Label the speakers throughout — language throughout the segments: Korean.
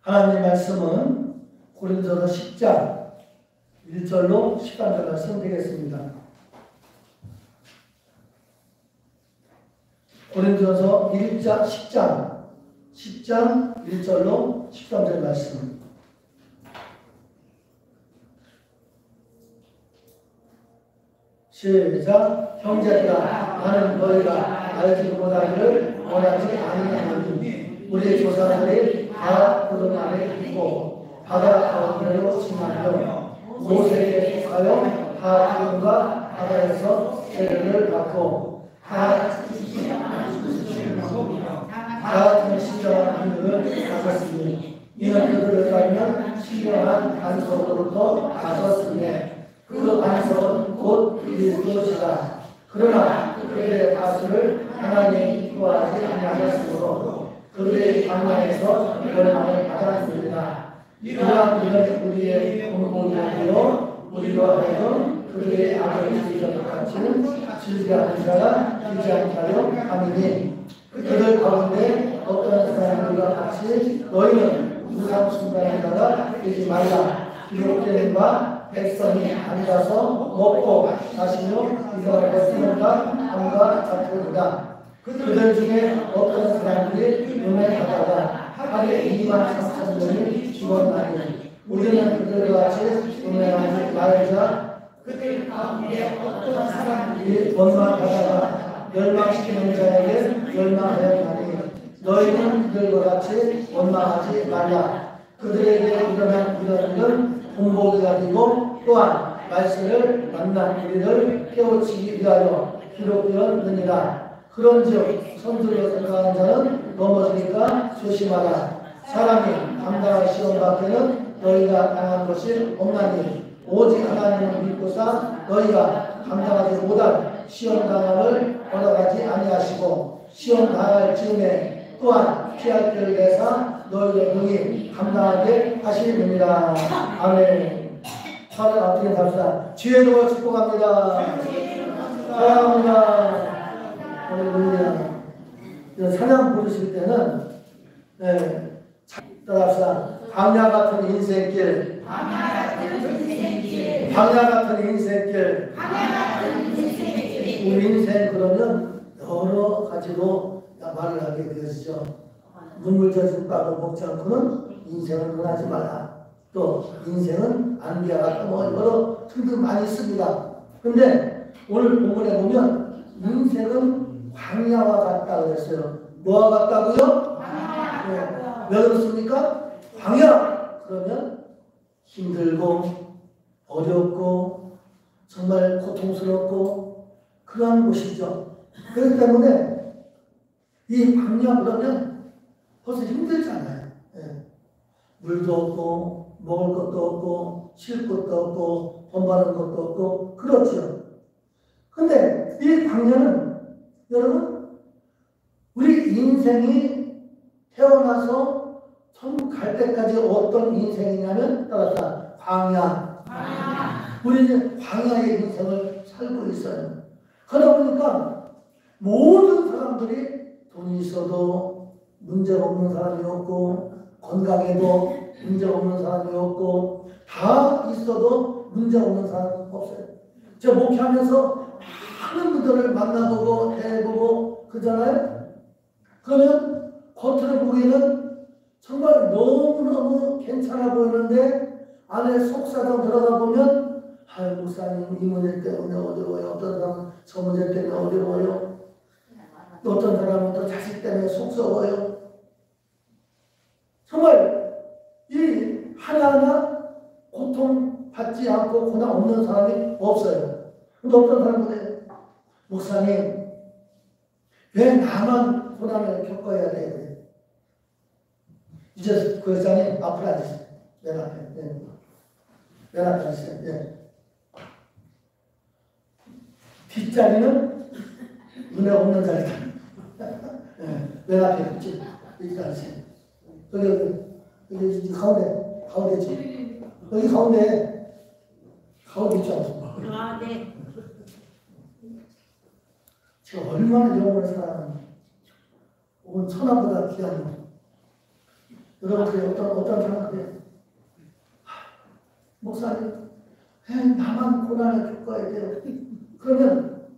Speaker 1: 하나님 말씀은 고린도서 10장 1절로 13절 말씀 되겠습니다. 고린도서 10장 1절로 13절 말씀. 시작. 형제들아, 나는 너희가 알지 못하기를 원하지 아니하노니 우리 조상들이 다 구름 안에 있고 바다 가운데로 지나며 모세에게 속하여 다 구름과 바다에서 세례를 받고 다 같은 신령한 믿음을 가졌으니 이는 그들을 따르면 신령한 안석으로부터 가졌으니 그 안석은 곧 그리스도시다. 그러나 그들의 다수를 하나님이 기뻐하지 아니하셨으므로 그들의 강만에서 멸망을 받았습니다. 이러한 일은 우리의 공공이하여 우리로 하여금 그들의 악을 즐기는 같이는 즐기하는 자가 되지 않게 함이니 그들 가운데 어떤 사람들과 같이 너희는 우상 숭배하는 자가 되지 말라. 기록된 바 백성이 앉아서 먹고 마시며 이사를 했으니까 함과 같으리라. 그들 중에 어떤 사람들이 눈에 가다가 하루에 23,000명이 죽었나니 우리는 그들과 같이 눈에 말자. 그들 가운데 어떤 사람들이 원망하다가 멸망시키는 자에게 멸망하였나니 너희는 그들과 같이 원망하지 말라. 그들에게 일어난 이런 일은 공복이가 되고 또한 말씀을 만난 우리를 깨우치기 위하여 기록되었느니라. 그런즉 선두로 생각하는 자는 넘어지니까 조심하라. 사람이 감당할 시험 밖에는 너희가 당한 것이 없나니 오직 하나님을 믿고사 너희가 감당하지 못할 시험 당함을 허락하지 아니하시고 시험 당할 즈음에 또한 피할 길을 내사 너희의 능히 감당하게 하시느니라. 아멘. 하늘 앞에 갑시다. 주의 이름으로 축복합니다. 사랑합니다. 할렐루야. 찬양 부르실 때는 따라합시다. 광야 같은 인생길, 광야 같은 인생길. 우리 인생 그러면 여러 가지로 말을 하게 되었죠. 눈물 젖은 바로 먹지 않고는 인생을 논하지 말라. 또 인생은 안개와 같다. 여러 틀들 많이 씁니다. 그런데 오늘 본문에 보면 인생은 광야와 같다 그랬어요. 뭐와 같다고요? 네. 왜 그렇습니까? 광야 그러면 힘들고 어렵고 정말 고통스럽고 그러한 곳이죠. 그렇기 때문에 이 광야 그러면 벌써 힘들잖아요. 예. 물도 없고 먹을 것도 없고 쉴 것도 없고 돈 버는 것도 없고 그렇죠. 근데 이 광야는 여러분 우리 인생이 태어나서 천국 갈 때까지 어떤 인생이냐면 따라서 광야. 우리는 광야의 인생을 살고 있어요. 그러다 보니까 모든 사람들이 돈이 있어도 문제가 없는 사람이 없고 건강에도 문제가 없는 사람이 없고 다 있어도 문제가 없는 사람이 없어요. 제가 목회하면서 많은 분들을 만나보고 대해보고 그러잖아요. 그러면 겉으로 보기에는 정말 너무너무 괜찮아 보이는데 안에 속사정 들어가 보면 목사님 이 문제 때문에 어려워요. 어떤 사람은 저 문제 때문에 어려워요. 어떤 사람은 또 자식 때문에 속썩어요. 정말 이 하나하나 고통받지 않고 고난 없는 사람이 없어요. 근데 어떤 사람은 목사님 왜 나만 고난을 겪어야 돼요? 이제 그 여자님 앞으로 앉으세요. 맨 앞에. 네. 맨 앞에 앉으세요. 네. 뒷자리는 눈에 없는 자리다. 네. 맨 앞에 있지. 이렇게 앉으세요. 여기 가운데지. 여기 가운데 있죠.
Speaker 2: 아, 네.
Speaker 1: 제가 얼마나 영혼을 사랑하는지. 혹은 천하보다 귀한 것. 여러분, 그래, 어떤 사람 그래요? 목사님, 나만 고난을 겪어야 돼요. 그러면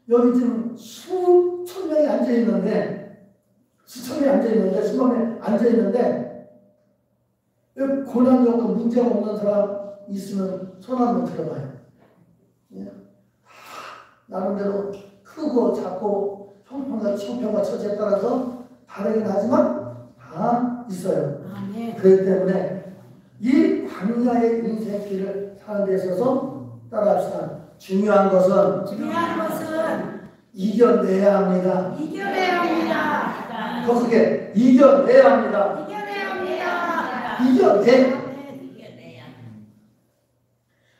Speaker 1: 여기 지금 수천 명이 앉아있는데, 수만 명이 앉아있는데, 고난이 없고 문제가 없는 사람 있으면 손 한번 들어봐요. 예. 나름대로 크고 작고 형편과 처지에 따라서 다르긴 하지만 다 있어요. 그렇기 때문에 이 광야의 인생길을 사는 데 있어서 따라합시다. 중요한 것은 이겨내야 합니다. 더 크게 이겨내야 합니다. 이겨내야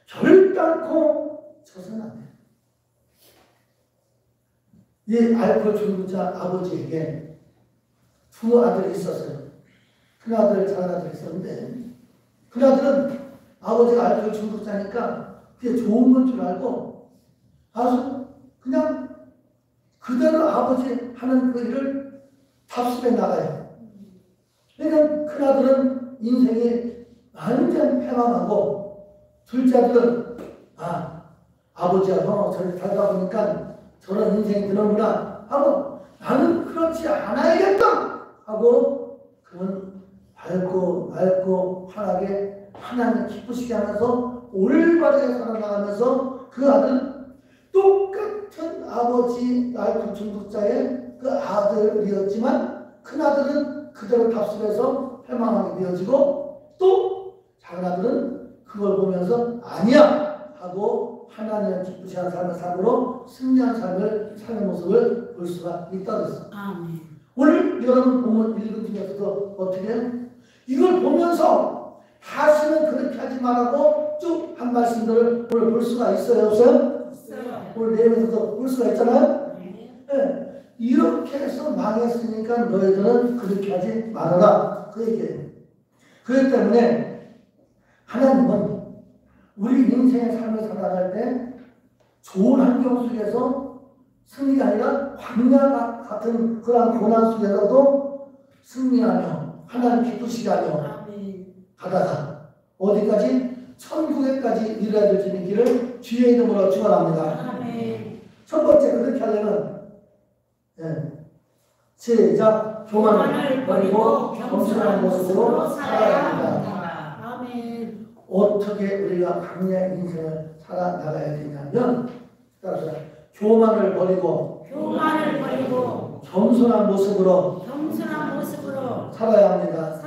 Speaker 1: 결단코 져서는 안 돼요. 이 알코올 중독자 아버지에게 두 아들이 있었어요. 큰아들, 작은아들이 있었는데 큰아들은 아버지가 알코올 중독자니까 그게 좋은 건 줄 알고 아주 그냥 그대로 아버지 하는 그 일을 답습해 나가요. 그러니까 큰아들은 인생이 완전 패망하고 둘째 아들은 아버지하고 저렇게 살다 보니까 저런 인생이 드는구나 하고 나는 그렇지 않아야겠다 하고 그는 밝고 환하게 하나님 기쁘시게 하면서 올바르게 살아나가면서 그 아들은 똑같은 아버지 알코올 중독자의 그 아들이었지만 큰 아들은 그대로 답습해서 패망하게 되어지고 또 작은 아들은 그걸 보면서 아니야 하고 하나님을 기쁘시게 하는 삶을 삶으로 승리한 삶을 사는 모습을 볼 수가 있다 그랬어. 오늘 여러분 보면 읽은 중에서도 어떻게 해요? 이걸 보면서 다시는 그렇게 하지 말라고 쭉 한 말씀들을 오늘 볼 수가 있어요? 없어요? 오늘 내용에서도 볼 수가 있잖아요? 네. 이렇게 해서 망했으니까 너희들은 그렇게 하지 말아라 그 얘기예요. 그렇기 때문에 하나님은 우리 인생의 삶을 살아갈 때 좋은 환경 속에서 승리가 아니라 광야 같은 그런 고난 속에서도 승리하며 하나님 기쁘시게 하며 가다가 어디까지? 천국에까지 이르러야 될 수 있는 길을 주의 이름으로 축원합니다. 첫 번째 그렇게 하려면 시작! 교만을 버리고 겸손한 모습으로 살아야 합니다. 어떻게 우리가 광야의 인생을 살아나가야 되냐면 따라서 교만을 버리고 겸손한 모습으로 살아야 합니다.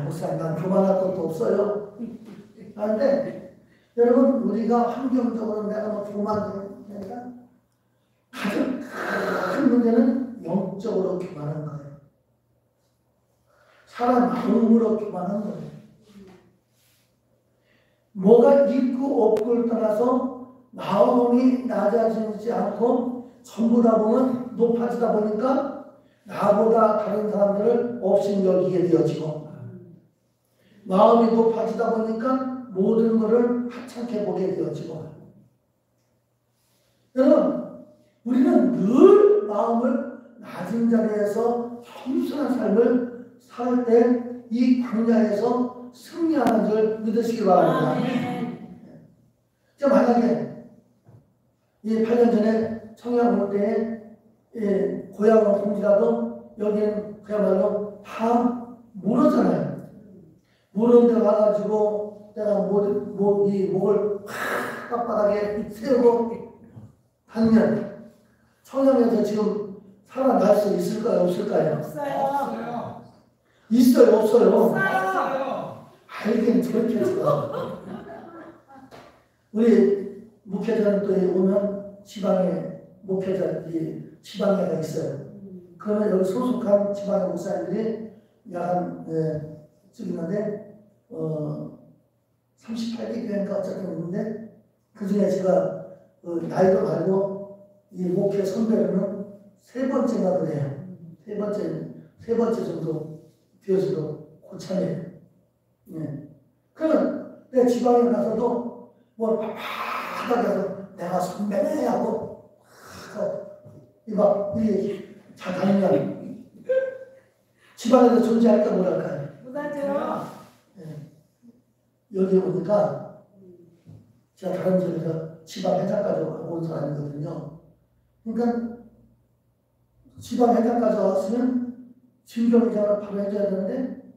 Speaker 1: 목사님 난 교만할 것도 없어요. 그런데 여러분 우리가 환경적으로 내가 뭐 교만되니까 가장 큰 문제는 영적으로 교만한 거예요. 사람 마음으로 교만한 거예요. 뭐가 있고 없고를 떠나서 마음이 낮아지지 않고 전부 다 보면 높아지다 보니까 나보다 다른 사람들을 업신여기게 되어지고 마음이 높아지다 보니까 모든 것을 하찮게 보게 되어지고 여러분 우리는 늘 마음을 낮은 자리에서 겸손한 삶을 살 때 이 광야에서 승리하는 줄 믿으시기 바랍니다. 자, 만약에 이 8년 전에 청양 올 때에 고향은 동지라도 여기는 그야말로 다 모르잖아요. 모르는 데 와가지고 내가 이 목을 빳빳하게 세우고 하면 청양에서 지금 살아날 수 있을까요? 없을까요?
Speaker 2: 없어요.
Speaker 1: 있어요? 없어요?
Speaker 2: 없어요.
Speaker 1: 알긴 저렇게 했어. 우리 목회자는 또 오면 지방에 목회자 지방에가 있어요. 그러면 여기 소속한 지방의 목사님들이 약간 쭉 있는데 38개 교회인가 어쨌든 있는데 그 중에 제가 나이도 말고 이 목회 선배로는 세 번째가 그래요. 세 번째 정도 되어서도 고참이에요. 그러면 내 지방에 가서도 뭐 팍팍하게 해서 내가 선배네 하고 이 잘 다니면 지방에서 존재할까 뭐랄까요?
Speaker 3: 못하죠.
Speaker 1: 예. 여기 오니까 제가 다른 지역에서 지방 회장까지 온 사람이거든요. 그러니까 지방 회장까지 왔으면 진경회장을 바로 해줘야 되는데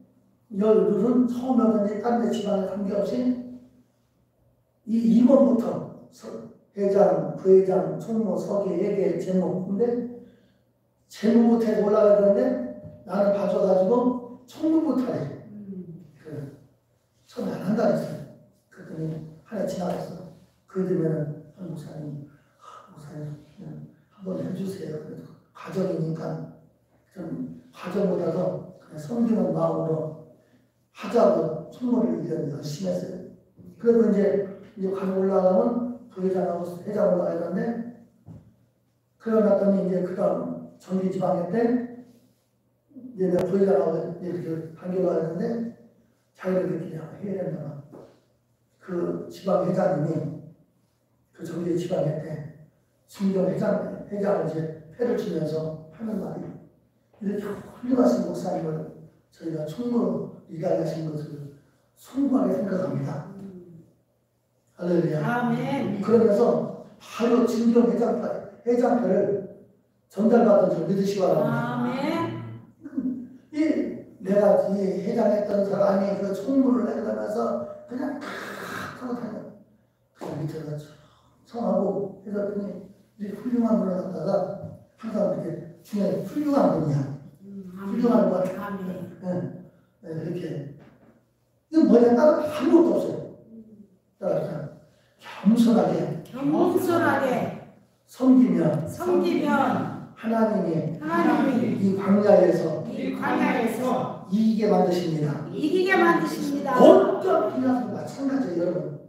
Speaker 1: 열흘은 처음에 오더니 딴 데 지방에 관계없이 이 임원부터 회장, 부회장, 총무, 서기, 회계, 재무 근데 재무부터 해서 올라가야 되는데 나는 봐줘가지고 총무부터 해. 처음에 안 한다 그랬어요. 그랬더니 한 해 지나갔어. 그러면은 목사님 그냥 한번 해주세요. 그래도 가정이니까 좀 가정보다도 그냥 섬기는 마음으로 하자고 총무를 이제 열심히 했어요. 그래도 이제 가정 올라가면 부회장하고 회장 올라가야 되는데 그러놨더니 이제 그 다음 정기지방회 때 이제 내가 부회장하고 이렇게 단계로 가는데 자기들끼리 해야 된다. 그 지방회장님이 그 정기 지방회 때 신경 회장을 이제 패를 치면서 하는 말이 이렇게 훌륭하신 목사님을 저희가 총무로 일하신 것을 숭고하게 생각합니다. 할렐루야.
Speaker 3: 아멘.
Speaker 1: 그러면서 바로 진경 회장표를 전달받은 줄 믿으시기 바랍니다.
Speaker 3: 아멘.
Speaker 1: 내가 이 회장했던 사람이 그 총무를 내려가면서 그냥 탁 하고 다녀. 그냥 밑에서 청하고 해서더니 이제 훌륭한 분을 갖다가 항상 이렇게 중요한 훌륭한 분이야. 훌륭한 분.
Speaker 3: 아멘.
Speaker 1: 이렇게. 이건 뭐냐 따로 아무것도 없어요. 따라서 겸손하게 섬기면 하나님이 이 광야에서 이기게 만드십니다. 어떤 분야에서도 마찬가지예요, 여러분.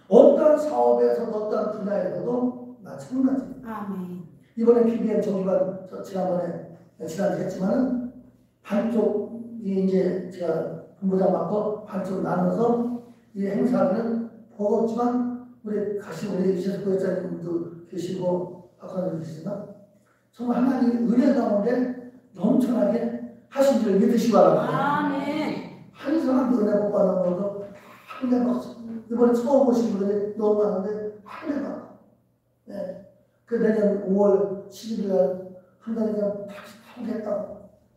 Speaker 1: 어떤 사업에서도 어떤 분야에서도 마찬가지예요.
Speaker 3: 아멘.
Speaker 1: 이번에 PBM 정기반 지난주에 했지만은 반쪽이 이제 제가 본부장 맡고 반쪽 나눠서 이 행사는 버겁지만 우리 이세수 부회장님도 계시고 박사님도 계시지만 정말 하나님 은혜 가운데 넘쳐나게 하신 줄 믿으시기 바랍니다.
Speaker 3: 아멘.
Speaker 1: 한 사람도 은혜 못 받는 것도 한 개가 없어. 이번에 처음 오신 분들이 너무 많은데 한 개가 없어. 네. 그 내년 5월 11일 한 달에 그냥 다시 하겠다.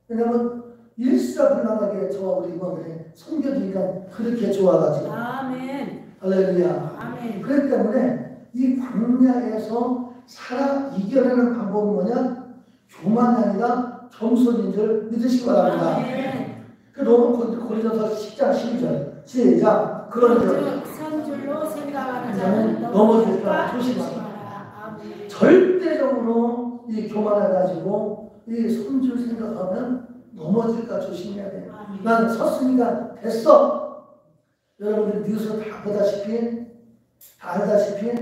Speaker 1: 왜냐면 일사불란하게 저와 우리 임원들이 섬겨주니까 그렇게 좋아가지고.
Speaker 3: 아멘.
Speaker 1: 할렐루야.
Speaker 3: 아멘.
Speaker 1: 그렇기 때문에 이 광야에서 살아 이겨내는 방법은 뭐냐? 교만이 아니라 겸손인 줄 믿으시기 바랍니다.
Speaker 3: 아멘.
Speaker 1: 그 로마 고린도서 10장 12절 시작. 그런즉
Speaker 3: 선줄로 생각하는
Speaker 1: 자는
Speaker 3: 자는
Speaker 1: 넘어질까 조심하라.
Speaker 3: 아멘.
Speaker 1: 절대적으로 이 교만해가지고 이 손줄 생각하면 넘어질까 조심해야 돼.
Speaker 3: 아멘.
Speaker 1: 난 섰으니까 됐어. 여러분들 뉴스 다 보다시피 다 알다시피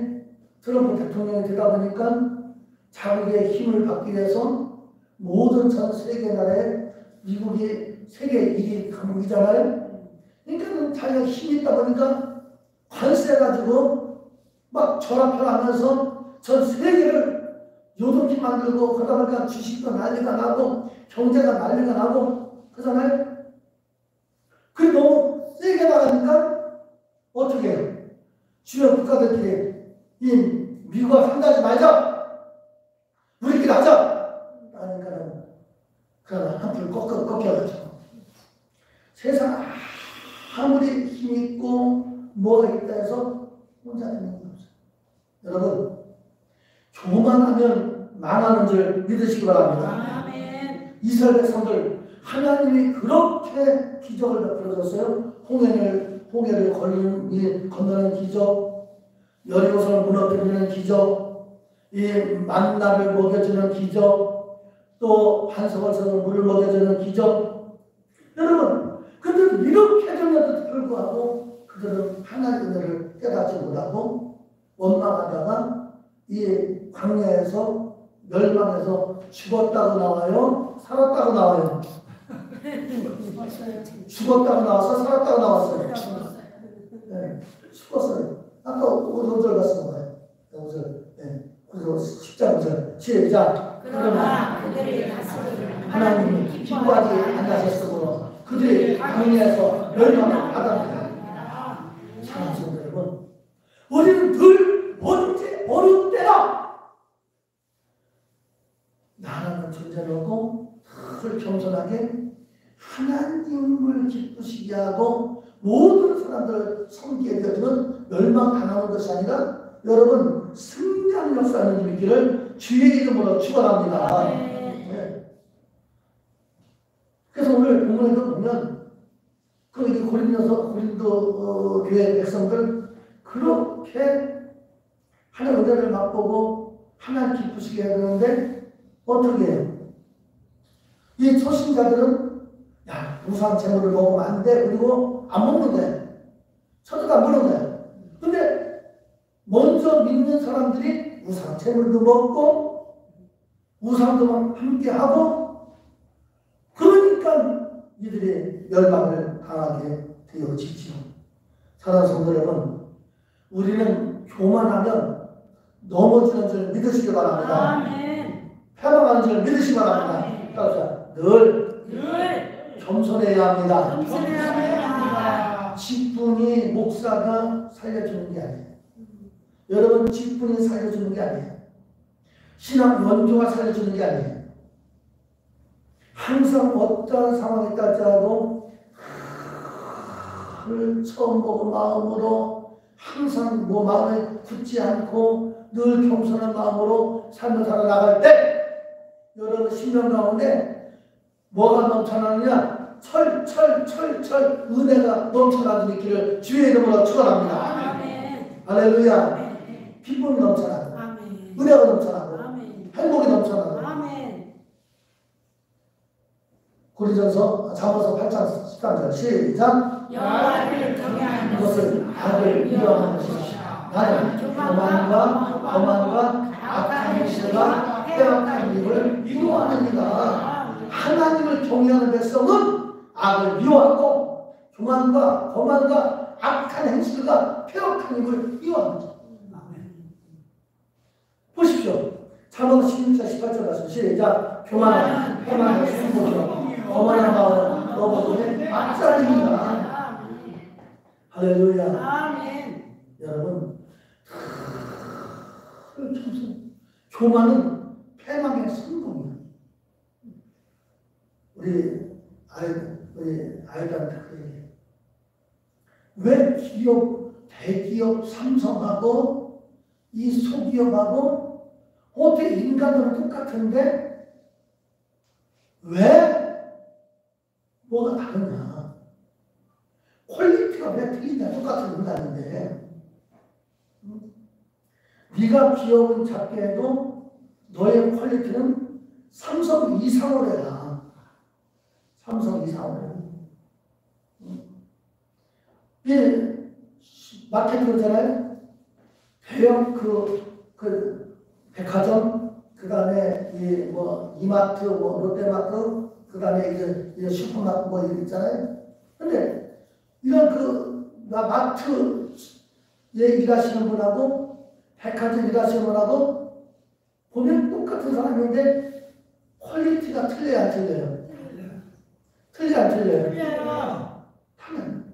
Speaker 1: 트럼프 대통령이 되다 보니까 자국의 힘을 받기 위해서 모든 전 세계 나라에 미국이 세계 1위 강국이잖아요. 그러니까 자기가 힘이 있다 보니까 관세 가지고 막 절합하면서 전 세계를 요동치 만들고 그러다 보니까 주식도 난리가 나고 경제가 난리가 나고 그러잖아요. 그게 너무 세게 나가니까 어떻게 해요? 주요 국가들끼리 이 미국과 상대하지 말자. 우리끼리 하자. 그러니까 그러나 한풀 꺾여가지고 세상 아무리 힘있고 뭐가 있다 해서 혼자 되는 게 없어요. 여러분 교만하면 망하는 줄 믿으시기 바랍니다.
Speaker 3: 아멘.
Speaker 1: 이스라엘 백성들 하나님이 그렇게 기적을 베풀어줬어요. 홍해를 건너는 기적, 여리고성을 무너뜨리는 기적, 이 만나를 먹여주는 기적, 또 한석원성을 물을 먹여주는 기적. 여러분, 그들은 이렇게 되면서도 불구하고 그들은 하나님의 은혜를 깨닫지 못하고 원망하다가 이 광야에서 멸망해서 죽었다고 나와요? 살았다고 나와요? 죽었다고 나와서 살았다고 나왔어요. 네, 죽었어요. 아까 5절 갔습니다. 5절. 네, 10장 5절. 시작.
Speaker 3: 그러나 그들의 다스림을
Speaker 1: 하나님은 기뻐하지 않으셨으므로 그들의 강에서 멸망을 받았다. 사랑하는 성도 여러분, 우리는 늘 언제 어느 때나 나라는 존재로고 늘 겸손하게 하나님을 기쁘시게 하고 모든 사람들을 섬기게 되어주는 멸망당하는 것이 아니라 여러분 승리하는 역사하는 일 있기를 주의 이름으로 축원합니다. 네. 그래서 오늘 본문에도 보면 그 고린도 교회 백성들 그렇게 하나님 은혜를 맛보고 하나님 기쁘시게 해야 되는데 어떻게 해요? 이 초신자들은 야 우상 제물을 먹으면 안 돼. 그리고 안 먹는데 천주도 안 먹는데 근데 먼저 믿는 사람들이 우상 제물도 먹고 우상도 함께 하고 그러니까 이들이 멸망을 당하게 되어지죠. 사랑하는 성도 여러분, 우리는 교만하면 넘어지는 줄 믿으시기 바랍니다.
Speaker 3: 아멘.
Speaker 1: 패망하는 줄 믿으시기 바랍니다. 따라서 늘 겸손해야 합니다.
Speaker 3: 겸손해야 합니다.
Speaker 1: 직분이 목사가 살려주는 게 아니에요. 여러분 직분이 살려주는 게 아니에요. 신앙 원조가 살려주는 게 아니에요. 항상 어떠한 상황에 따지라도 처음 보고 마음으로 항상 마음에 굳지 않고 늘 겸손한 마음으로 삶을 살아나갈 때 여러분 심령 가운데 뭐가 넘쳐나느냐? 철 은혜가 넘쳐나는 길을 주의 이름으로 축원합니다.
Speaker 3: 아멘.
Speaker 1: 할렐루야. 기쁨이 넘쳐나고
Speaker 3: 아멘.
Speaker 1: 은혜가 넘쳐나고
Speaker 3: 아멘.
Speaker 1: 행복이 넘쳐나고
Speaker 3: 아멘.
Speaker 1: 고린도전서 잠언서 8장 13절 시작.
Speaker 3: 여호와를 경외하는
Speaker 1: 이것을 악을 미워하는 것이다. 나는 교만과 거만과 악한 행실과 빼앗긴 입을 미워하느니라. 하나님을 경외하는 백성은 악을 미워하고 교만과 거만과 악한 행실과 폐역한 입을 미워합니다. 보십시오. 잠언 16장 18절 말씀 시작. 교만은 해만의 숨보죠. 거만한 마음은 너보다는 악살입니다. 할렐루야.
Speaker 3: 아멘.
Speaker 1: 여러분 교만은 패망의 성공이야. 우리 아이들한테 그 얘기해. 왜 대기업 삼성하고 이 소기업하고 어떻게 인간들은 똑같은데 왜 뭐가 다르냐? 퀄리티가 왜 틀리냐? 똑같은 인간인데 네가 기업은 작게 해도 너의 퀄리티는 삼성 이상으로 해라. 삼성 이상으로. 이 마케팅 있잖아요. 대형 그 백화점, 그 다음에 이마트, 롯데마트, 그 다음에 이제 슈퍼마트 있잖아요. 근데 이런 마트에 일하시는 분하고 백화점 일하시는 분하고 보면 똑같은 사람인데 퀄리티가 틀려야 안 틀려요? 틀려 안 틀려요?
Speaker 3: 틀려요.
Speaker 1: 당연히.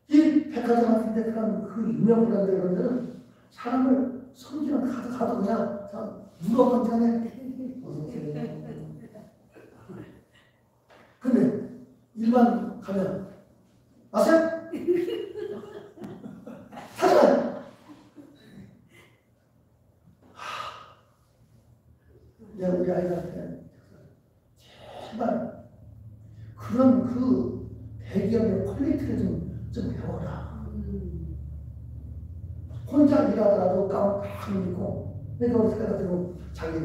Speaker 1: 이 백화점 같은데 그 유명 브랜드 이런 데는 사람을 섬기는 가도 그냥 누가 건전해. 근데 일반 가면 아세요? 하지만 내가 우리 아이들한테 제발 그런 그 대기업의 퀄리티를 좀 배워라. 혼자 일하더라도 가운 딱 입고 내가 우리 생각 들고 자기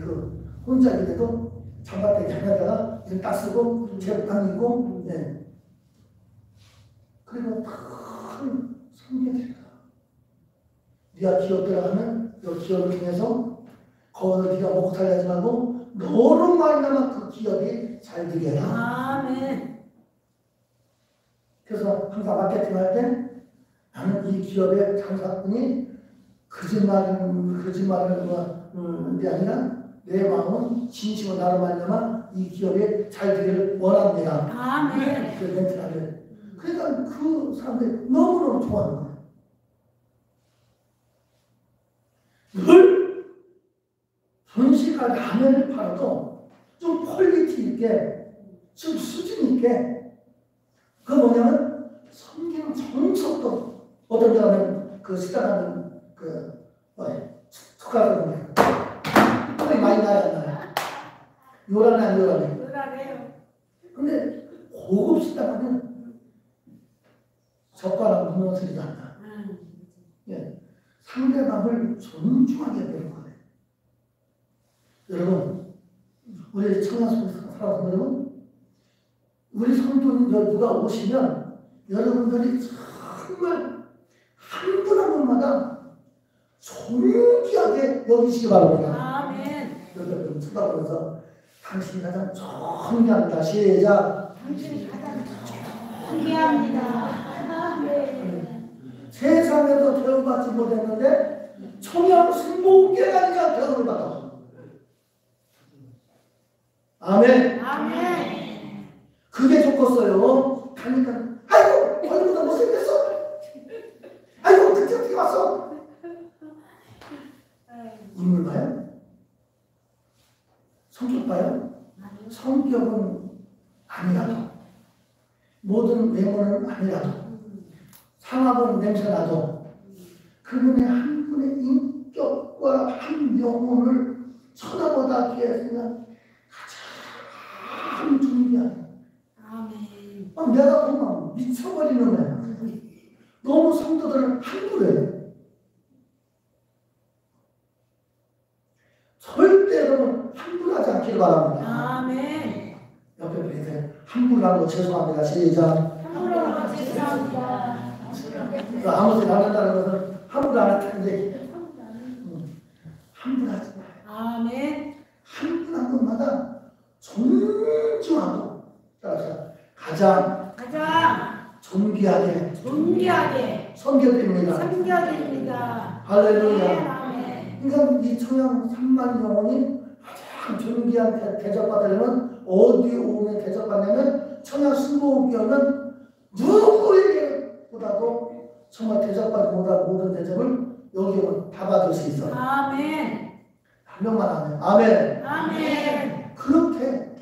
Speaker 1: 혼자 일해도 장갑대기 하나다가 이렇게 딱 쓰고 제복 딱 입고 그리고 큰 성격이다. 네가 기업 들어가면 이 기업을 통해서 거기서 네가 먹고 살려지 말고 너로 말미암아 그 기업이 잘 되게 해라.
Speaker 3: 아멘.
Speaker 1: 그래서 항상 마케팅 할 때 나는 이 기업의 장사꾼이 거짓말을 게 아니라 내 마음은 진심으로 나를 말미암아 이 기업에 잘 되기를 원합니다.
Speaker 3: 아멘.
Speaker 1: 그 멘트를. 그러니까 그 사람들이 너무너무 좋아하는 거예요. 늘 전시가 라면을 팔아도 좀 퀄리티 있게, 좀 수준 있게, 그 뭐냐면 섬기는 정석도 어떤 데 가면 그 식당하는 그 숟가락을 보면 털이 많이 나야 안 나요? 요란해 안 요란해?
Speaker 3: 그러네요.
Speaker 1: 근데 고급 식당 가면 젓가락 무너뜨리지 않나. 예. 상대방을 존중하게 되는 거예요. 여러분, 우리 청양성에서 살아서 여러분, 우리 성도님 누가 오시면 여러분들이 정말 한 분 한 분마다 존귀하게 여기시기 바랍니다.
Speaker 3: 아멘.
Speaker 1: 여러분 쳐다보면서 당신이 가장 존귀합니다. 시작.
Speaker 3: 당신이 가장 존귀합니다. 아멘.
Speaker 1: 세상에도 대우받지 못했는데 청양 승복계가 대우를 받아. 아멘.
Speaker 3: 아멘.
Speaker 1: 그게 좋겠어요. 가니까 아이고 얼굴보다 못생겼어. 아이고 그때 어떻게 왔어? 인물 봐요? 성격 봐요? 성격은 아니라도 모든 외모는 아니라도 상하고 냄새나도 그분의 한 분의 인격과 한 영혼을 쳐다보다 기했으면 가장 존귀한
Speaker 3: 아멘.
Speaker 1: 내가 보면 미쳐버리는 거야. 너무 성도들을 함부로 해. 절대 여러분 함부로 하지 않기를 바랍니다.
Speaker 3: 아멘.
Speaker 1: 옆에 분한테 함부로 하는 거 죄송합니다. 시작.
Speaker 3: 함부로 하고 죄송합니다.
Speaker 1: 아무 소리 안 한다는 것은 함부로 안 했는데 함부로 하지 마.
Speaker 3: 아멘.
Speaker 1: 한 분 한 분마다 존중하고 따라서 가장 존귀하게 섬겨드립니다.
Speaker 3: 섬겨드립니다.
Speaker 1: 할렐루야.
Speaker 3: 아멘.
Speaker 1: 그러니까 이 청양 3만 영혼이 가장 존귀한 대접받으려면 어디에 오면 대접받냐면 청양 승복교는 누구에게보다도 정말 대접받지 못한 모든 대접을 여기 오면 다 받을 수 있어요.
Speaker 3: 아멘.
Speaker 1: 한 명만 하면 아멘.
Speaker 3: 아멘.
Speaker 1: 그렇게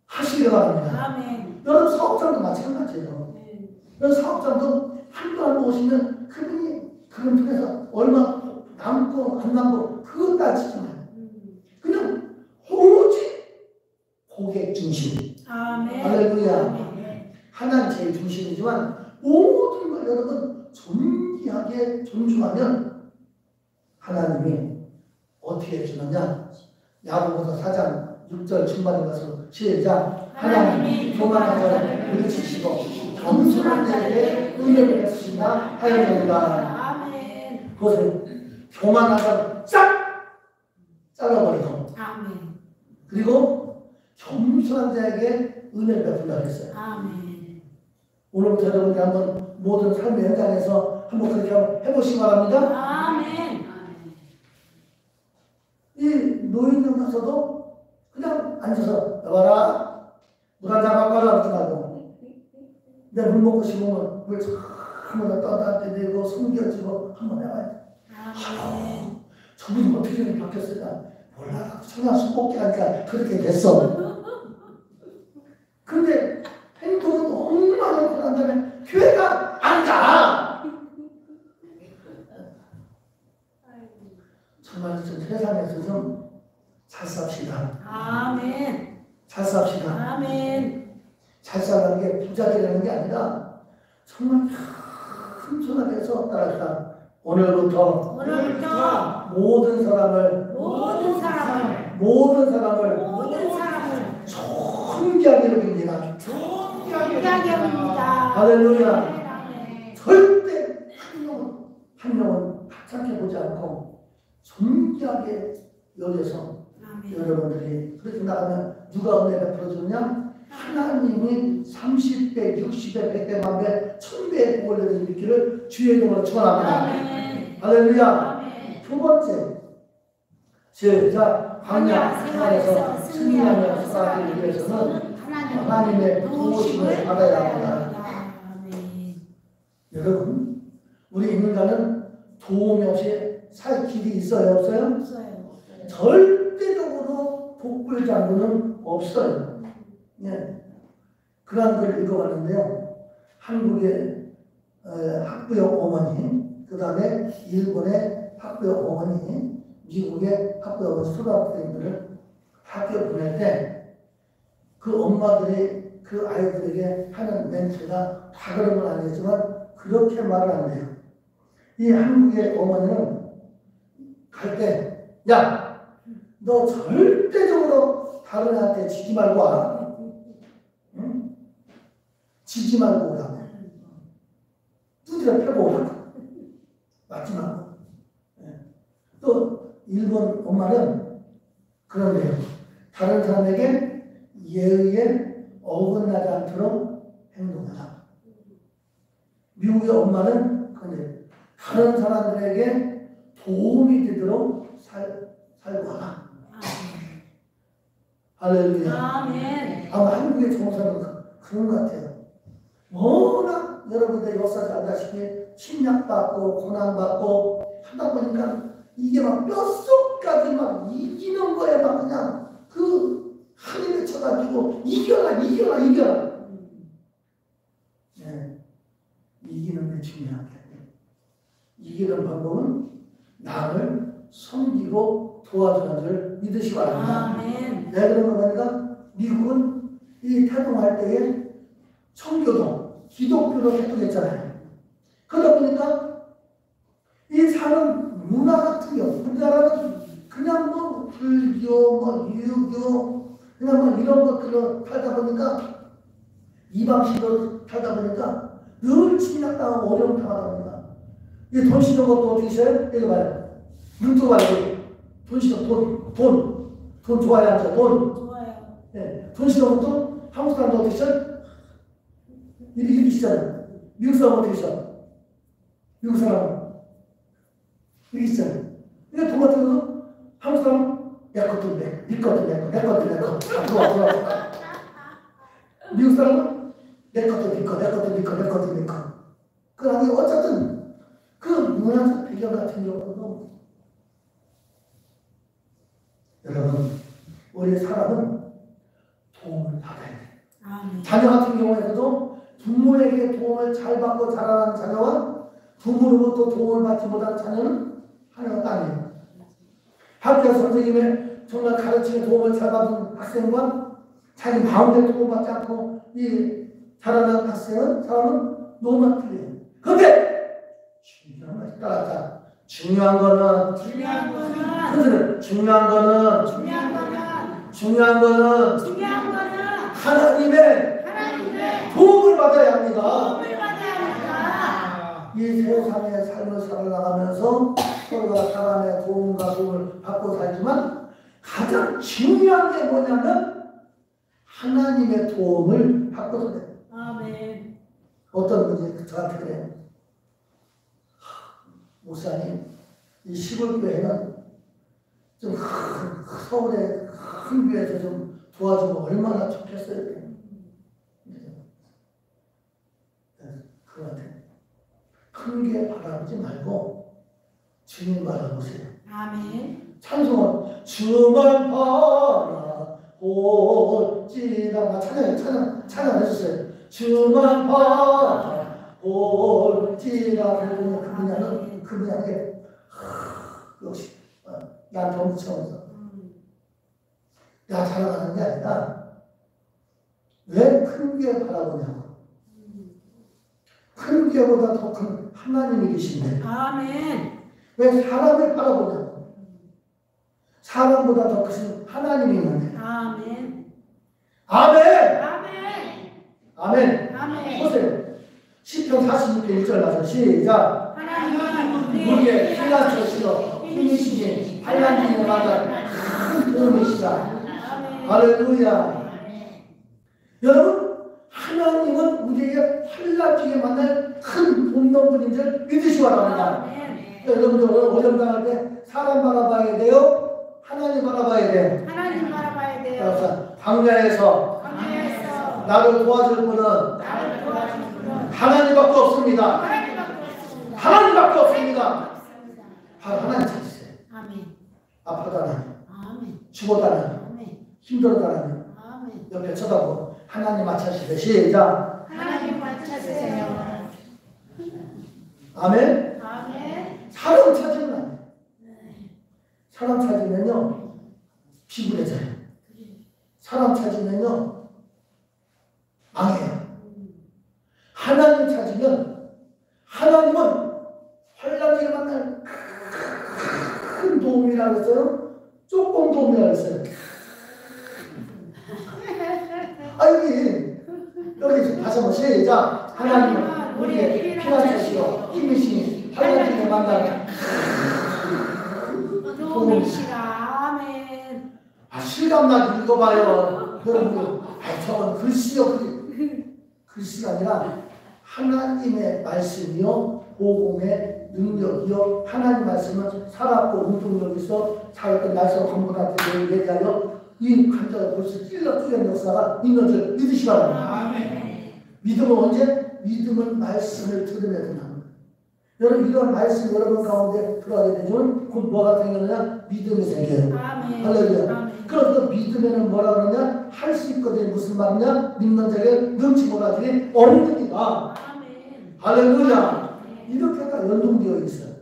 Speaker 1: 하시기 바랍니다.
Speaker 3: 아멘.
Speaker 1: 여러분 사업장도 마찬가지예요. 여러분 사업장도 한 분 한 분 오시면 그분이 그분 통해서 얼마 남고 안 남고 그것 따지지 마요. 그냥 오직 고객 중심.
Speaker 3: 아멘.
Speaker 1: 할렐루야.
Speaker 3: 아멘.
Speaker 1: 하나님 제일 중심이지만 모든 걸 여러분 존귀하게 존중하면 하나님이 어떻게 해주느냐. 야고보서 4장 6절 중반에 가서 시작. 하나님이 교만한 자를 물리치시고 겸손한 자에게 은혜를 베푸신다 하였느니라.
Speaker 3: 아멘.
Speaker 1: 그것을 교만한 자를 싹 잘라버리고
Speaker 3: 아멘.
Speaker 1: 그리고 겸손한 자에게 은혜를 베푼다 했어요.
Speaker 3: 아멘.
Speaker 1: 오늘부터 여러분들 한번 모든 삶의 현장에서 한번 그렇게 한번 해보시기 바랍니다.
Speaker 3: 아멘.
Speaker 1: 이 노인정 가서도 그냥 앉아서 여봐라 물 한잔 갖고 와라 그러지 말고 내 물 먹고 싶으면 물 한번 떠다 대고 숨겨지고 한번 해봐요.
Speaker 3: 아멘.
Speaker 1: 저분이 어떻게 이렇게 바뀌었을까? 몰라. 청양 수복기 하니까 그렇게 됐어. 근데 행동은 얼마나 그런 다음에 교회가 안 가. 정말 좀 세상에서 좀 잘 삽시다.
Speaker 3: 아멘.
Speaker 1: 잘 삽시다.
Speaker 3: 아멘.
Speaker 1: 잘 사는 게 부자 되는 게 아니라 정말 흠손하게 해서 따라서 오늘부터 모든 사람을 존귀하게 여깁니다.
Speaker 3: 존귀하게 여깁니다.
Speaker 1: 할렐루야. 절대 한 명은 하찮게 보지 않고 존귀하게 여겨서 여러분들이 그렇게 나가면 누가 은혜 베풀어주느냐? 하나님이 30배, 60배, 100배, 만배, 1000배의 복을 내드리기를 주의 이름으로 축원합니다. 할렐루야. 두 번째, 시작. 광야
Speaker 3: 광야
Speaker 1: 생활에서
Speaker 3: 생활에서
Speaker 1: 승리하며
Speaker 3: 승리하며
Speaker 1: 살아가기 위해서는
Speaker 3: 하나님의
Speaker 1: 하나님의 도우심을 받아야 합니다.
Speaker 3: 아멘.
Speaker 1: 여러분, 우리 인간은 도움이 없이 살 길이 있어요, 없어요?
Speaker 3: 없어요.
Speaker 1: 절대적으로 복불장구는 없어요. 예. 그런 걸 읽어봤는데요. 한국의 학부형 어머니, 그 다음에 일본의 학부형 어머니, 미국의 학부형 어머니 초등학생들을 학교에 보낼 때 그 엄마들이 그 아이들에게 하는 멘트가 다 그런 건 아니지만 그렇게 말을 한대요. 이 한국의 어머니는 갈 때, 야, 너 절대적으로 다른 애한테 지지 말고 와. 응? 지지 말고 오라고. 두드려 펴고 오라고. 맞지 말고. 또 일본 엄마는 그런데요. 다른 사람에게 예의에 어긋나지 않도록 행동하라. 미국의 엄마는 그런데 다른 사람들에게 도움이 되도록 살고 하라. 할렐루야.
Speaker 3: 아멘.
Speaker 1: 아마 한국의 종사는 그런 것 같아요. 워낙 여러분들 역사를 알다시피 침략받고 고난받고 하다 보니까 이게 막 뼛속까지 막 이기는 거에 막 그냥 그 한이 맺혀가지고 이겨라. 네. 이기는 게 중요한 게 이기는 방법은 남을 섬기고 도와주는 줄 믿으시기 바랍니다.
Speaker 3: 아멘.
Speaker 1: 네, 그런 거 보니까 미국은 이 태동할 때에 청교도, 기독교로 태동했잖아요. 그러다 보니까 이 사는 문화가 틀려. 우리나라는 그냥 뭐 불교, 뭐 유교, 그냥 뭐 이런 것들로 살다 보니까 이방식으로 살다 보니까 늘 침략당하고 어려움 당하다 보니까 이 돈 쓰는 것도 어떻게 있어요? 이거 봐요. 눈 뜨고 봐요. 돈 쓰는 돈 좋아야 하죠. 돈.
Speaker 3: 좋아요.
Speaker 1: 네. 돈 쓰는 것도 한국 사람도 어떻게 있어요? 이렇게 있잖아요. 미국 사람 어떻게 있어? 미국 사람은 이렇게 있잖아요. 근데 돈 같은 것도 한국 사람은 내 것도 내 거. 들어와. 미국 사람은 내 것도 네 거. 그러니 어쨌든 그 문화적 배경 같은 경우도 여러분, 우리 사람은 도움을 받아야 돼요.
Speaker 3: 아멘.
Speaker 1: 자녀 같은 경우에도 부모에게 도움을 잘 받고 자라는 자녀와 부모로부터 도움을 받지 못한 자녀는 하나가 아니에요. 학교 선생님의 정말 가르침에 도움을 잘 받은 학생과 자기 마음대로 도움받지 않고 이 자라는 사람은 너무나 틀려요. 그런데 중요한 것이 따라서 중요한 거는 하나님의 도움을 받아야 합니다. 이 세상의 삶을 살아가면서 서로가 사람의 도움을 받고 살지만 가장 중요한 게 뭐냐면 하나님의 도움을 받고서 돼요.
Speaker 3: 아멘.
Speaker 1: 어떤 분이 저한테 그래요. 목사님, 이 시골 교회는 좀 서울의 큰 교회에서 좀 도와주면 얼마나 좋겠어요. 그한테 큰 게 바라보지 말고 주님 바라보세요.
Speaker 3: 아멘.
Speaker 1: 찬송은 주만 바라볼지라 찬양 해주세요. 주만 바라볼지라 그 분야는 역시 난 너무 무서워서 나 자랑하는 게 아니라 왜 큰 게 바라보냐고. 큰 게보다 더 큰 하나님이 계신데
Speaker 3: 아멘.
Speaker 1: 왜 사람을 바라보냐고. 사람보다 더 크신 하나님이 있는데.
Speaker 3: 아멘.
Speaker 1: 아멘.
Speaker 3: 아멘.
Speaker 1: 아멘.
Speaker 3: 아멘.
Speaker 1: 보세요. 시편 46편 1절 가서 시작.
Speaker 3: 하나님은
Speaker 1: 우리의 피난 처시로 힘이시니 환난 때마다 큰 도움이시다. 할렐루야. 여러분, 하나님은 우리에게 환난 중에 만날 큰 돕는 분인 줄 믿으시기 바랍니다. 여러분들 어려움 당할 때 사람 바라봐야 돼요? 하나님 바라봐야 돼.
Speaker 3: 하나님 바라봐야 돼요.
Speaker 1: 그래서 광야에서
Speaker 3: 광야에서
Speaker 1: 나를 도와줄 분은
Speaker 3: 나를 도와줄 분은
Speaker 1: 하나님밖에 없습니다.
Speaker 3: 하나님밖에 없습니다.
Speaker 1: 하나님밖에 없습니다.
Speaker 3: 없습니다.
Speaker 1: 바로 하나님 찾으세요.
Speaker 3: 아멘.
Speaker 1: 아프다는,
Speaker 3: 아멘.
Speaker 1: 죽었다는,
Speaker 3: 아멘.
Speaker 1: 힘들었다는
Speaker 3: 아멘.
Speaker 1: 옆에 쳐다보고 하나님 맞춰주세요. 시작.
Speaker 3: 하나님 맞춰주세요.
Speaker 1: 아멘.
Speaker 3: 아멘.
Speaker 1: 사람 찾으면 안 돼. 사람 찾으면요 비굴해져요. 사람 찾으면요 망해요. 하나님 찾으면 하나님은 환란을 만날 큰 도움이라고 했어요? 조금 도움이라고 했어요? 여기 다시 한번 시작. 하나님은 우리의 피난처시요 힘이시니 환란을 만날
Speaker 3: 도움이시라. 아멘.
Speaker 1: 실감나게 읽어봐요. 여러분들, 저건 글씨요. 글씨가 아니라 하나님의 말씀이요. 복음의 능력이요. 하나님 말씀은 살았고 운동력 있어 자기가 날씨와 건물한테 얘기하여 이 간자가 벌써 찔러 뚫는 역사가 있는 줄 믿으시 바랍니다.
Speaker 2: 아멘.
Speaker 1: 믿음은 언제? 믿음은 말씀을 들으면 된다. 여러분 이런 말씀 여러분 가운데 들어가게 되면 곧 뭐가 생기느냐? 믿음이 생겨요.
Speaker 3: 아멘.
Speaker 1: 할렐루야.
Speaker 3: 아멘.
Speaker 1: 그래서 믿으면 뭐라 그러냐? 할 수 있거든. 무슨 말이냐? 믿는 자에게 능치 못하지 없느니라.
Speaker 3: 아멘.
Speaker 1: 할렐루야. 이렇게 다 연동되어 있어요.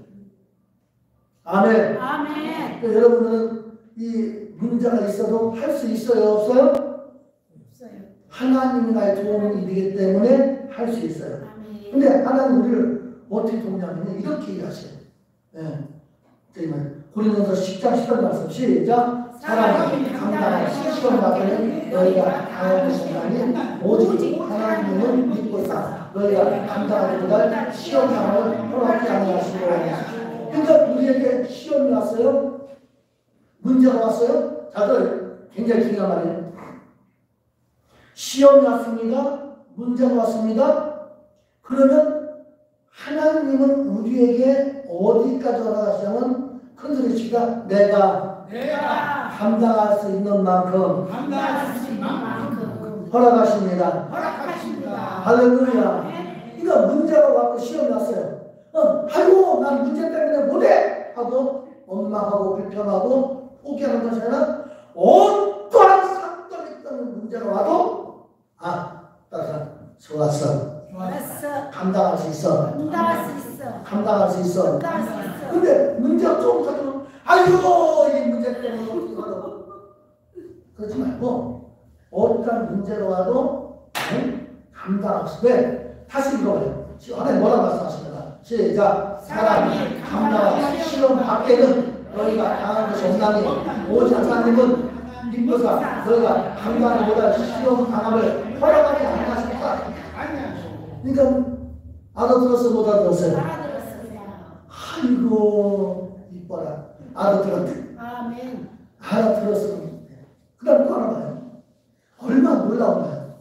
Speaker 1: 아멘.
Speaker 3: 아멘.
Speaker 1: 그러니까 여러분들은 이 문제가 있어도 할 수 있어요? 없어요?
Speaker 3: 없어요.
Speaker 1: 하나님이 나의 도움이 되기 때문에 할 수 있어요.
Speaker 3: 아멘.
Speaker 1: 근데 하나님 우리를 어떻게 돕냐면 이렇게 얘기하셔요. 고린도서 10장 10절 말씀 시작. 사람이 감당할 시험 받으면 너희가 당하는 순간이 오직 하나님은 믿고 있다. 너희가 감당하지 못할 시험 당함을 허락지 아니하시고. 그러니까 우리에게 시험이 왔어요. 문제가 왔어요. 다들 굉장히 중요한 말이에요. 시험이 왔습니다. 문제가 왔습니다. 그러면 하나님은 우리에게 어디까지 허락하시냐면 큰 소리 칩니다. 내가 감당할 수 있는 만큼
Speaker 2: 감당할 수 있는 만큼
Speaker 1: 허락하십니다.
Speaker 2: 허락하십니다.
Speaker 1: 할렐루야. 그러니까 문제가 왔고 시험이 왔어요. 아이고 난 문제 때문에 못해 하고 원망하고 불평하고 포기하는 것이 아니라 어떠한 상점이 있던 문제가 와도 따라서 좋았어.
Speaker 3: 알았어.
Speaker 1: 감당할 수 있어.
Speaker 3: 감당할 수 있어.
Speaker 1: 감당할 수 있어.
Speaker 3: 감당할 수 있어.
Speaker 1: 근데 문제가 조금 커지면 아이고 이 문제 때문에 어떻게 하라고 그러지 말고 어떤 문제가 와도 감당할 수 왜? 다시 읽어봐요. 하나님 뭐라고 말씀하십니까? 시작. 사람이 감당할 시험 밖에는 너희가 당한 것이 없나니 오직 하나님은 믿고사 너희가 감당을 못할 시험 당함을 허락하지 않으셨다. 그러니까 알아들었어 못 알아들었어요?
Speaker 3: 알아들었습니다.
Speaker 1: 아이고 이뻐라. 알아들었대.
Speaker 3: 아멘.
Speaker 1: 알아들었어. 그 다음 또 알아봐요. 얼마나 놀라운가요?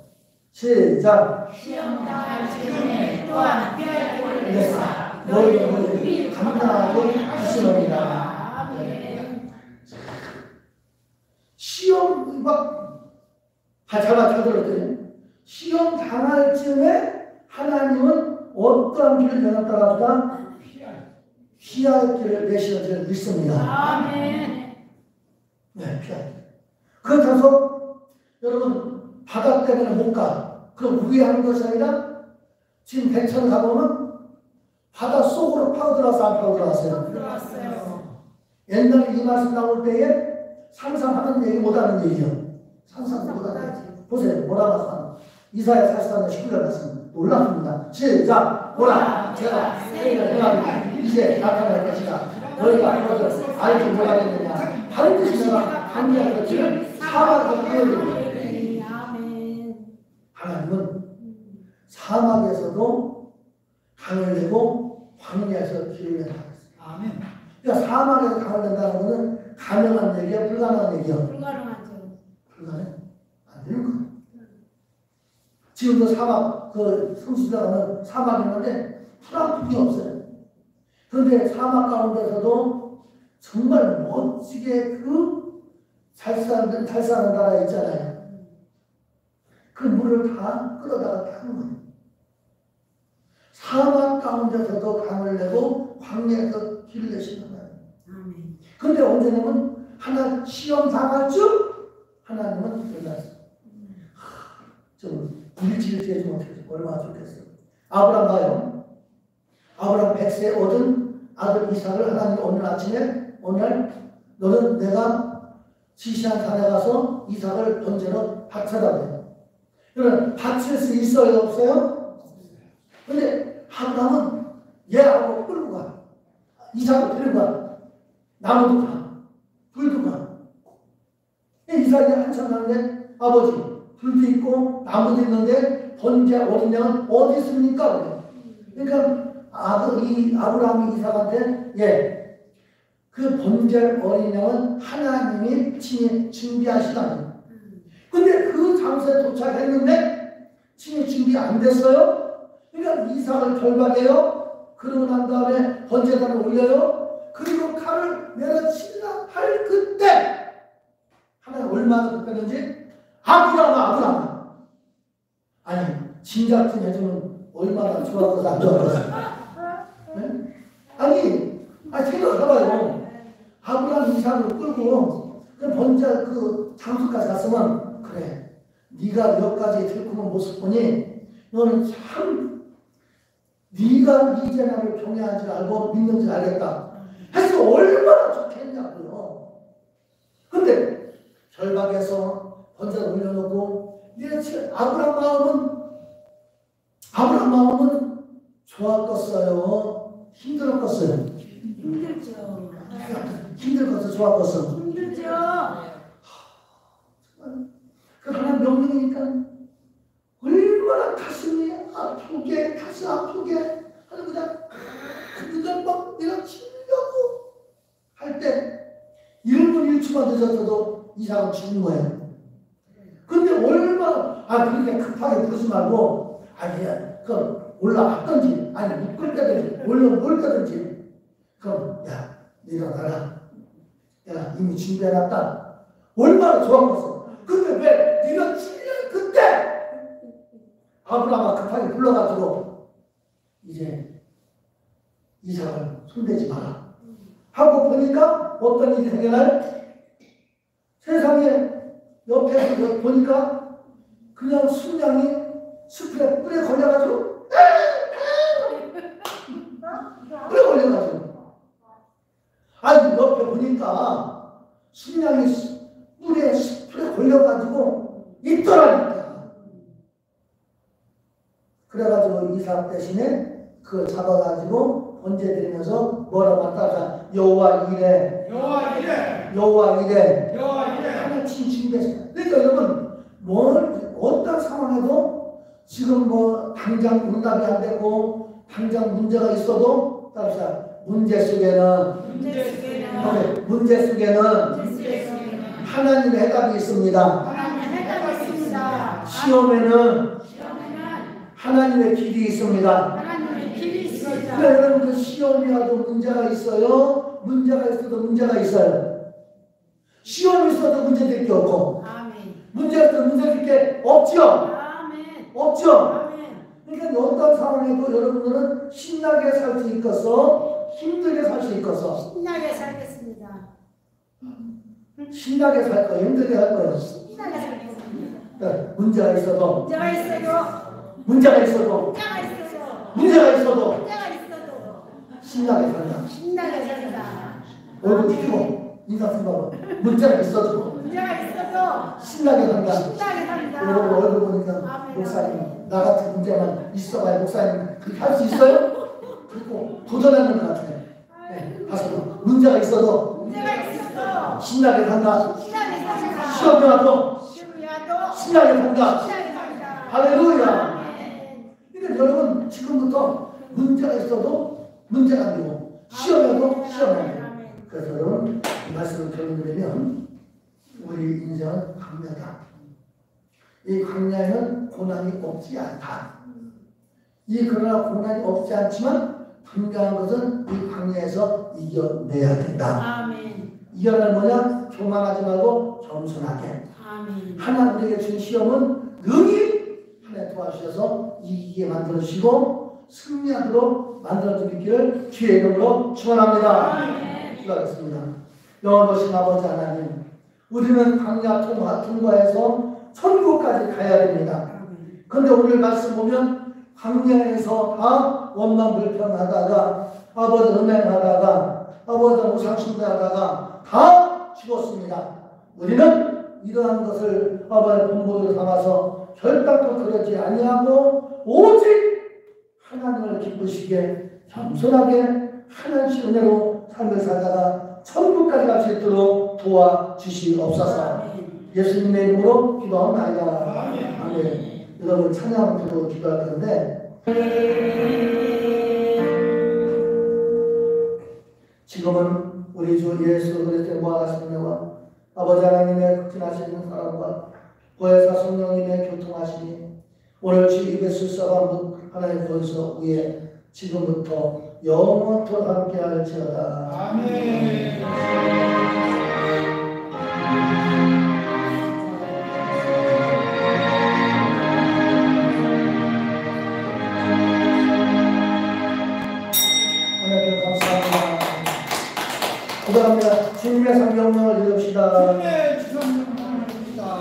Speaker 1: 시작.
Speaker 3: 시험 당할 즈음에 또한 피할 길을
Speaker 1: 네.
Speaker 3: 내사
Speaker 1: 너희를 감당하게 하시느니라.
Speaker 3: 아멘.
Speaker 1: 시험 잘 들었더니 시험 당할 즈음에 하나님은 어떠한 길을 내놨다가 피할 길을 내시는 줄 믿습니다.
Speaker 3: 아멘.
Speaker 1: 네, 피할 길. 그렇다서 여러분 바다 때문에 못 가. 그럼 우회하는 것이 아니라 지금 백천 가보면 바다 속으로 파고들어서 안 파고들어왔어요.
Speaker 3: 들어왔어요.
Speaker 1: 옛날에 이 말씀 나올 때에 상상하는 얘기 못하는 얘기죠. 상상 못하는 얘기. 보세요. 뭐라고 하나 이사야 44년 19절 말씀 놀랍습니다. 시작. 보라 제가 세계를 행하리니 이제 나타날 것이다. 너희가 그것을 알지 못하겠느냐. 반드시 내가 강력한 것을 사막에서 보여주리니.
Speaker 3: 아멘.
Speaker 1: 하나님은 사막에서도 강을 내고 광야에서 길을 낸다.
Speaker 2: 아멘.
Speaker 1: 그러니까 사막에서 강을 낸다는 것은 가능한 얘기야, 불가능한 얘기야.
Speaker 3: 불가능하죠.
Speaker 1: 불가능? 안 되는 거야. 지금도 사막, 성수대가는 사막이 있는데 풀한 풀이 없어요. 그런데 사막 가운데서도 정말 멋지게 잘 사는 나라 있잖아요. 그 물을 다 끌어다가 타는 거예요. 사막 가운데서도 강을 내고 광야에서 길을 내시는 거예요. 그런데 언제냐면 하나 시험 당할 줄 하나님은 몰랐어요. 좀 물질을 떼지 못해서 얼마나 좋겠어요. 아브라함 봐요. 아브라함 100세 얻은 아들 이삭을 하나님 오늘 아침에 오늘 너는 내가 지시한 산에 가서 이삭을 던져서 바쳐라. 그러면 바칠 수 있어요? 없어요? 근데 아브라함은 얘하고 끌고 가. 이삭을 데리고 가. 나무도 가. 불도 가. 이삭이 한참 가는데 아버지 불도 있고 나무도 있는데 번제 어린 양은 어디 있습니까? 그러니까 이 아브라함이 이삭한테 그 번제 어린 양은 하나님이 친히 준비하시다니. 근데 그 장소에 도착했는데 친히 준비 안 됐어요. 그러니까 이삭을 결박해요. 그러고 난 다음에 번제단을 올려요. 그리고 칼을 내려치려 할 그때 하나님 얼마나 급했는지 아브라함 아니 진작쯤 해주면 얼마나 좋았고 안 좋았겠어. 네? 아니 생각해봐요. 아브라함 이삭을 끌고 번제 그 장소까지 갔으면 그래 네가 몇 가지 들고는 모습 보니 너는 참 네가 이제 나를 경외한 줄 알고 믿는 줄 알겠다 해서 얼마나 좋겠냐고요. 근데 결박해서 번제를 올려놓고 아브라함 마음은 좋았겠어요? 힘들었겠어요?
Speaker 3: 힘들죠.
Speaker 1: 힘들겠어? 좋았겠어?
Speaker 3: 힘들죠.
Speaker 1: 그 하나님 명령이니까 얼마나 가슴이 아프게 하는 거다. 그냥 막 내가 치려고 할 때 1분 1초만 늦었어도 이삭은 죽은 거예요. 근데 얼마나 그렇게 급하게 부르지 말고 그럼 올라갔든지 묶을 때든지 올라올 때든지 그럼 네가 나가 이미 준비해놨다. 얼마나 좋았겠어. 근데 왜 네가 치려는 그때 아브라함아 급하게 불러가지고 이제 이삭을 손대지 마라 하고 보니까 어떤 일이 생겨나요? 세상에 옆에 보니까 그냥 순양이 숲에 뿔에 걸려가지고 옆에 보니까 순양이 뿔에 걸려가지고 있더라니까. 그래가지고 이삭 대신에 그걸 잡아가지고 번제 드리면서 뭐라고 따라 여호와 이레 하나님 준비했어요. 그러니까 여러분 어떤 상황에도 지금 당장 응답이 안 되고 당장 문제가 있어도 따라서 문제 속에는 하나님의 해답이 있습니다. 시험에는 하나님의 길이 있습니다. 그러니까 여러분 그 시험이라도 문제가 있어요. 문제가 있어도 문제가 있어요. 시험이 있어도 문제될 게 없고 문제가 있어도 문제될 게 없죠. 없죠. 그러니까 어떤 상황에도 여러분들은 신나게 살 수 있겠어? 힘들게 살 수 있겠어?
Speaker 3: 신나게 살겠습니다.
Speaker 1: 신나게 살 거예요? 힘들게 할 거예요?
Speaker 3: 신나게 살겠습니다.
Speaker 1: 그러니까 문제가 있어도
Speaker 3: 문제가 있어도
Speaker 1: 신나게 산다.
Speaker 3: 신나게 살자.
Speaker 1: 얼굴 피고 인사 쓰고 문제가 있어도 신나게 산다. 여러분 얼굴 보니까 목사님 나 같은 문제만 있어봐야 목사님 그렇게 할 수 있어요? 그리고 도전하는 것 같아요. 가서 문제가 있어도 신나게 산다. 시험이 와도 신나게 산다. 할렐루야. 그러니까 여러분 지금부터 문제가 있어도 문제가 아니고 시험이어도 시험이 아니고 그래서 여러분 이 말씀을 들으면 우리 인생은 광야다. 이 광야에는 고난이 없지 않다. 그러나 고난이 없지 않지만 중요한 것은 이 광야에서 이겨내야 된다.
Speaker 3: 아멘.
Speaker 1: 이겨내는 뭐냐? 교만하지 말고 겸손하게.
Speaker 3: 아멘.
Speaker 1: 하나님 우리에게 준 시험은 능히 하나님 도와주셔서 이기게 만들어주시고 승리하도록 만들어주기를 주의 이름으로 축원합니다. 기도하겠습니다. 영원하신 아버지 하나님, 우리는 광야 통과해서 천국까지 가야 됩니다. 그런데 오늘 말씀 보면 광야에서 다 원망 불평하다가 아버지 음행하다가 아버지 우상숭배하다가 다 죽었습니다. 우리는 이러한 것을 아버지 본보기로 삼아서 결단코 그러지 아니하고 오직 하나님을 기쁘시게 겸손하게 하나님의 은혜로 삶을 살다가 천국까지 갈 수 있도록 도와주시옵소서. 예수님의 이름으로 기도합니다. 아멘. 여러분 찬양 부르고 기도할 건데 지금은 우리 주 예수 그리스도의 무한하신 은혜와 아버지 하나님의 극진하시는 사랑과 보혜사 성령님의 교통하심이 오늘 주 입에 술사가 하나님 권서 위에 지금부터 영원토록 함께 할지어다.
Speaker 2: 아멘.
Speaker 1: 하나님 감사합니다. 기도합니다. 주님의 성령을 이룹시다.
Speaker 2: 주님의 주성령